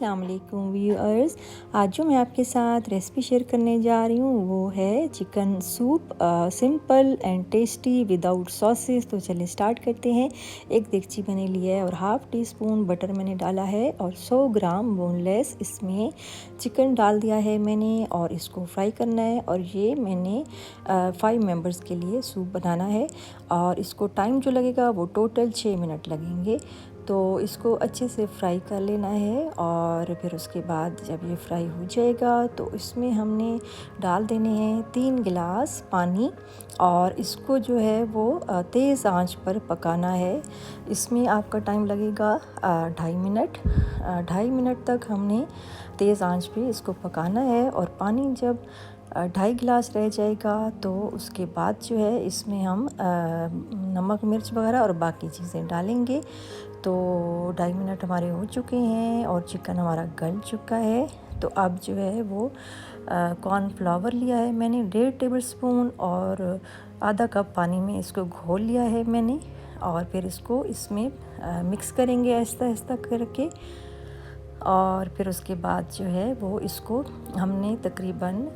अस्सलाम वालेकुम व्यूअर्स। आज जो मैं आपके साथ रेसिपी शेयर करने जा रही हूँ वो है chicken soup, simple and tasty without sauces. तो चलिए स्टार्ट करते हैं। एक देगची मैंने लिया है और हाफ़ टी स्पून बटर मैंने डाला है और 100 ग्राम बोनलेस इसमें चिकन डाल दिया है मैंने और इसको फ्राई करना है। और ये मैंने 5 मेंबर्स के लिए सूप बनाना है और इसको टाइम जो लगेगा वो टोटल 6 मिनट लगेंगे। तो इसको अच्छे से फ्राई कर लेना है और फिर उसके बाद जब ये फ्राई हो जाएगा तो इसमें हमने डाल देने हैं 3 गिलास पानी और इसको जो है वो तेज़ आंच पर पकाना है। इसमें आपका टाइम लगेगा 2.5 मिनट। 2.5 मिनट तक हमने तेज़ आंच पे इसको पकाना है। और पानी जब 2.5 गिलास रह जाएगा तो उसके बाद जो है इसमें हम नमक मिर्च वगैरह और बाकी चीज़ें डालेंगे। तो 2.5 मिनट हमारे हो चुके हैं और चिकन हमारा गल चुका है। तो अब जो है वो कॉर्नफ्लावर लिया है मैंने 1.5 टेबल स्पून और आधा कप पानी में इसको घोल लिया है मैंने। और फिर इसको इसमें मिक्स करेंगे आहिस्ता आहिस्ता करके। और फिर उसके बाद जो है वो इसको हमने तकरीबन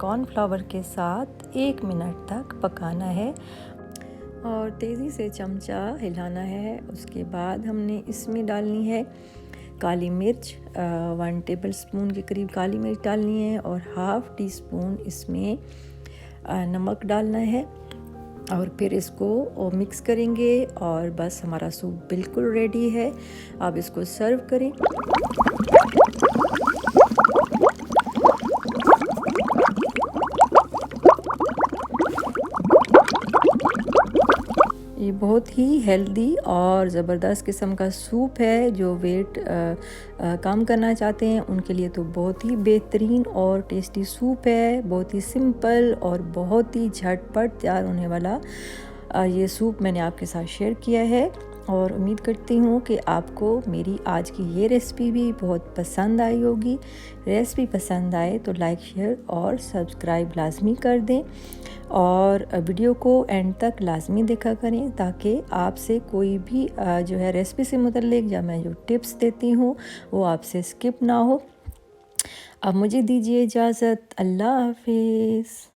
कॉर्नफ्लावर के साथ 1 मिनट तक पकाना है और तेज़ी से चमचा हिलाना है। उसके बाद हमने इसमें डालनी है काली मिर्च, 1 टेबल स्पून के करीब काली मिर्च डालनी है और हाफ़ टी स्पून इसमें नमक डालना है। और फिर इसको मिक्स करेंगे और बस हमारा सूप बिल्कुल रेडी है। अब इसको सर्व करें। ये बहुत ही हेल्दी और ज़बरदस्त किस्म का सूप है। जो वेट कम करना चाहते हैं उनके लिए तो बहुत ही बेहतरीन और टेस्टी सूप है। बहुत ही सिंपल और बहुत ही झटपट तैयार होने वाला ये सूप मैंने आपके साथ शेयर किया है। और उम्मीद करती हूँ कि आपको मेरी आज की ये रेसिपी भी बहुत पसंद आई होगी। रेसिपी पसंद आए तो लाइक, शेयर और सब्सक्राइब लाजमी कर दें और वीडियो को एंड तक लाजमी देखा करें ताकि आपसे कोई भी जो है रेसिपी से मुतल्लिक या मैं जो टिप्स देती हूँ वो आपसे स्किप ना हो। अब मुझे दीजिए इजाज़त। अल्लाह हाफिज़।